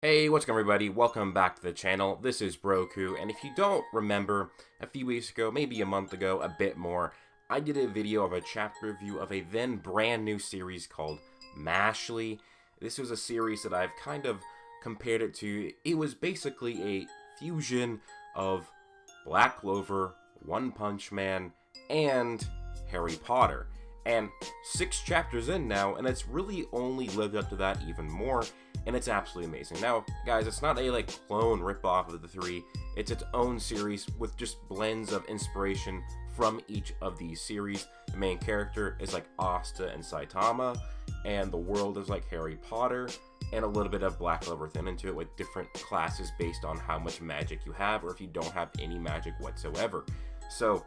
Hey, what's going on everybody? Welcome back to the channel. This is Broku, and if you don't remember, a few weeks ago, maybe a month ago, a bit more, I did a video of a chapter review of a then brand new series called Mashle. This was a series that I've kind of compared it to. It was basically a fusion of Black Clover, One Punch Man, and Harry Potter. And 6 chapters in now, and it's really only lived up to that even more, and it's absolutely amazing. Now, guys, it's not a clone ripoff of the 3. It's its own series with just blends of inspiration from each of these series. The main character is like Asta and Saitama, and the world is like Harry Potter, and a little bit of Black Clover thrown into it with different classes based on how much magic you have, or if you don't have any magic whatsoever. So,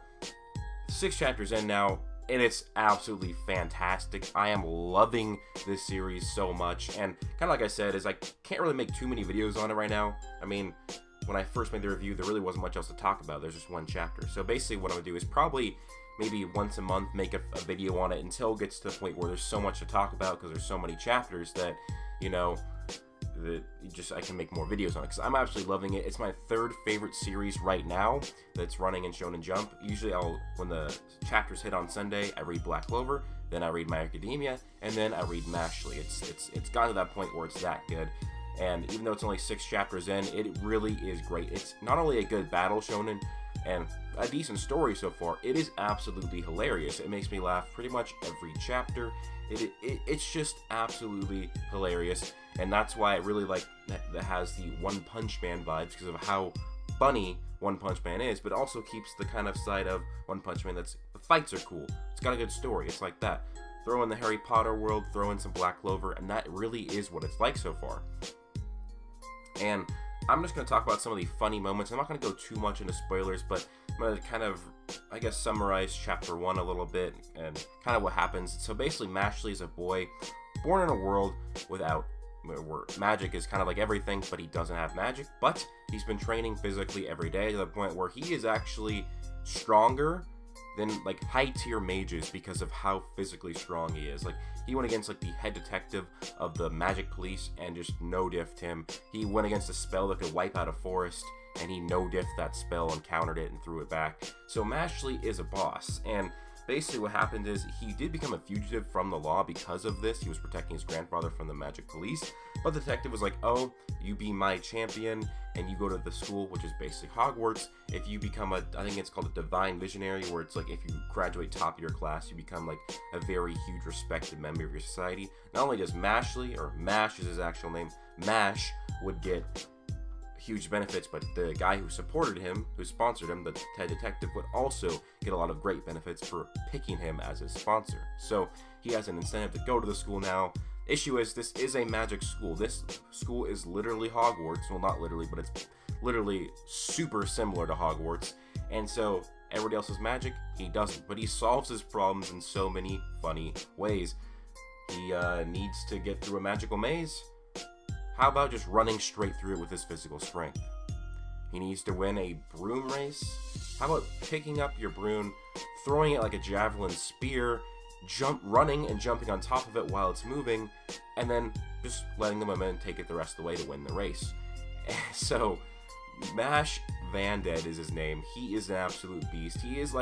6 chapters in now, and it's absolutely fantastic. I am loving this series so much, and kind of like I said, is I can't really make too many videos on it right now. I mean, when I first made the review, there really wasn't much else to talk about. There's just one chapter. So basically what I'm going to do is probably maybe once a month make a video on it until it gets to the point where there's so much to talk about because there's so many chapters that, you know, I can make more videos on it because I'm absolutely loving it. It's my 3rd favorite series right now that's running in Shonen Jump. Usually when the chapters hit on Sunday, I read Black Clover, then I read My Academia, and then I read Mashle. It's gotten to that point where it's that good. And even though it's only 6 chapters in, it really is great. It's not only a good battle shonen and a decent story so far, it is absolutely hilarious. It makes me laugh pretty much every chapter. It's just absolutely hilarious, and that's why I really like that has the One Punch Man vibes because of how funny One Punch Man is, but also keeps the kind of side of One Punch Man that's the fights are cool. It's got a good story. It's like that. Throw in the Harry Potter world, throw in some Black Clover, and that really is what it's like so far. And I'm just going to talk about some of the funny moments. I'm not going to go too much into spoilers, but I'm going to kind of, I guess, summarize chapter 1 a little bit and kind of what happens. So basically, Mashle is a boy born in a world where magic is kind of like everything, but he doesn't have magic. But he's been training physically every day to the point where he is actually stronger than high-tier mages because of how physically strong he is. He went against the head detective of the magic police and just no-diffed him. He went against a spell that could wipe out a forest, and he no-diffed that spell and countered it and threw it back. So Mashle is a boss, and basically what happened is he did become a fugitive from the law because of this. He was protecting his grandfather from the magic police, but the detective was like, oh, you be my champion, and you go to the school, which is basically Hogwarts. If you become I think it's called a divine visionary, where it's if you graduate top of your class, you become a very huge respected member of your society. Not only does Mashle, or Mash is his actual name, Mash would get huge benefits, but the guy who supported him, who sponsored him, the head detective, would also get a lot of great benefits for picking him as his sponsor. So he has an incentive to go to the school now. Issue is, this is a magic school. This school is literally Hogwarts. Well, not literally, but it's literally super similar to Hogwarts. And so everybody else has magic, he doesn't. But he solves his problems in so many funny ways. He needs to get through a magical maze. How about just running straight through it with his physical strength? He needs to win a broom race. How about picking up your broom, throwing it like a javelin spear, running and jumping on top of it while it's moving, and then just letting the momentum take it the rest of the way to win the race. So, Mash Vanded is his name. He is an absolute beast. He is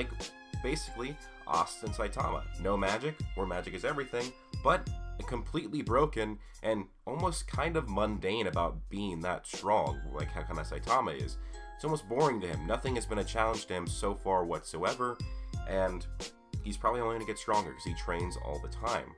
basically Asta and Saitama. No magic, where magic is everything, but completely broken and almost kind of mundane about being that strong, like how kind of Saitama is. It's almost boring to him. Nothing has been a challenge to him so far whatsoever, and he's probably only going to get stronger because he trains all the time.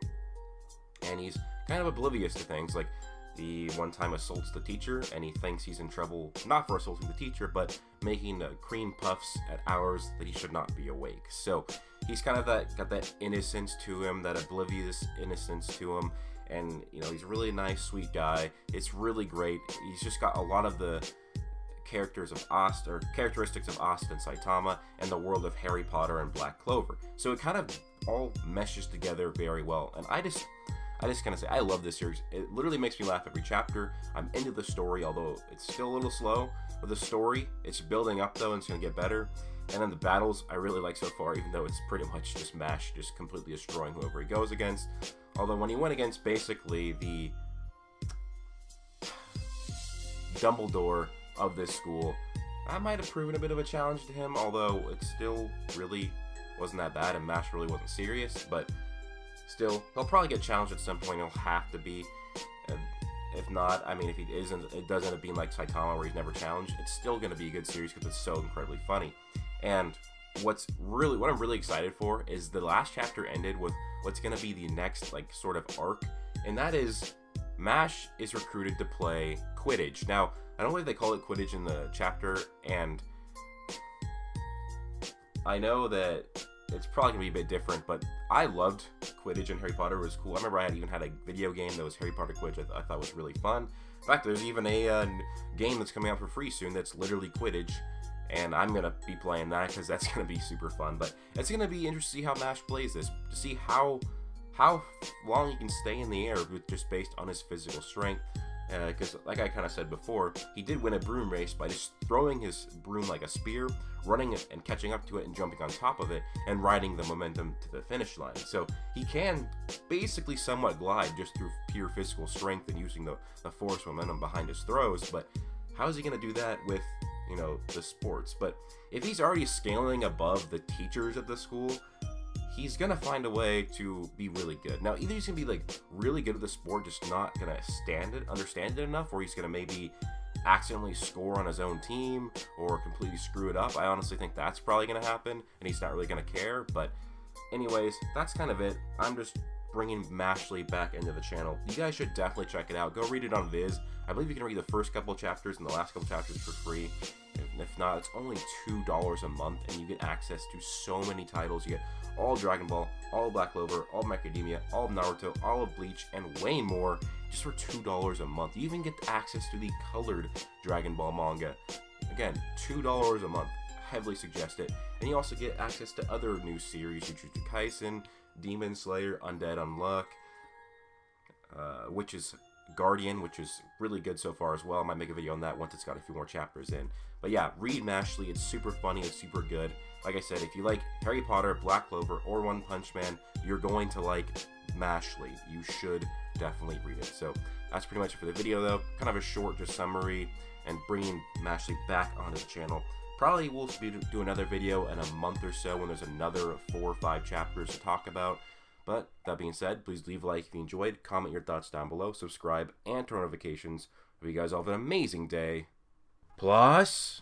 And he's kind of oblivious to things, like the one time assaults the teacher, and he thinks he's in trouble, not for assaulting the teacher, but making cream puffs at hours that he should not be awake. So he's kind of got that innocence to him, that oblivious innocence to him, and he's a really nice, sweet guy. It's really great. He's just got a lot of the characteristics of Asta and Saitama and the world of Harry Potter and Black Clover. So it kind of all meshes together very well, and I just kind of say I love this series. It literally makes me laugh every chapter. I'm into the story, although it's still a little slow. But the story, it's building up though, and it's going to get better. And then the battles, I really like so far, even though it's pretty much just Mash just completely destroying whoever he goes against. Although when he went against basically the Dumbledore of this school. That might have proven a bit of a challenge to him, although it still really wasn't that bad, and Mash really wasn't serious, but still, he'll probably get challenged at some point. He'll have to be. And if not, I mean, if he isn't, it does end up being like Saitama where he's never challenged. It's still going to be a good series because it's so incredibly funny. And what I'm really excited for is the last chapter ended with what's going to be the next like sort of arc, and that is Mash is recruited to play Quidditch. Now, I don't know if they call it Quidditch in the chapter, and I know that it's probably going to be a bit different, but I loved Quidditch in Harry Potter. It was cool. I remember I even had a video game that was Harry Potter Quidditch I thought was really fun. In fact, there's even a game that's coming out for free soon that's literally Quidditch, and I'm going to be playing that because that's going to be super fun. But it's going to be interesting to see how Mash plays this, to see how long he can stay in the air just based on his physical strength. Because like I kind of said before, he did win a broom race by just throwing his broom like a spear, running it and catching up to it and jumping on top of it and riding the momentum to the finish line. So he can basically somewhat glide just through pure physical strength and using the force momentum behind his throws. But how is he going to do that with, you know, the sports? But if he's already scaling above the teachers at the school, he's gonna find a way to be really good. Now, either he's gonna be like really good at the sport, just not gonna understand it enough, or he's gonna maybe accidentally score on his own team or completely screw it up. I honestly think that's probably gonna happen, and he's not really gonna care. But anyways, that's kind of it. I'm just bringing Mashle back into the channel. You guys should definitely check it out. Go read it on Viz. I believe you can read the first couple chapters and the last couple chapters for free. And if not, it's only $2 a month, and you get access to so many titles. You get all Dragon Ball, all Black Clover, all Macadamia, all Naruto, all of Bleach, and way more just for $2 a month. You even get access to the colored Dragon Ball manga. Again, $2 a month. Heavily suggest it. And you also get access to other new series, Jujutsu Kaisen, Demon Slayer, Undead Unluck, which is Guardian, which is really good so far as well. I might make a video on that once it's got a few more chapters in. But yeah, read Mashle. It's super funny. It's super good. Like I said, if you like Harry Potter, Black Clover, or One Punch Man, you're going to like Mashle. You should definitely read it. So that's pretty much it for the video, though. Kind of a short just summary and bringing Mashle back onto the channel. Probably we'll do another video in a month or so when there's another 4 or 5 chapters to talk about. But that being said, please leave a like if you enjoyed, comment your thoughts down below, subscribe, and turn on notifications. Hope you guys all have an amazing day. Plus...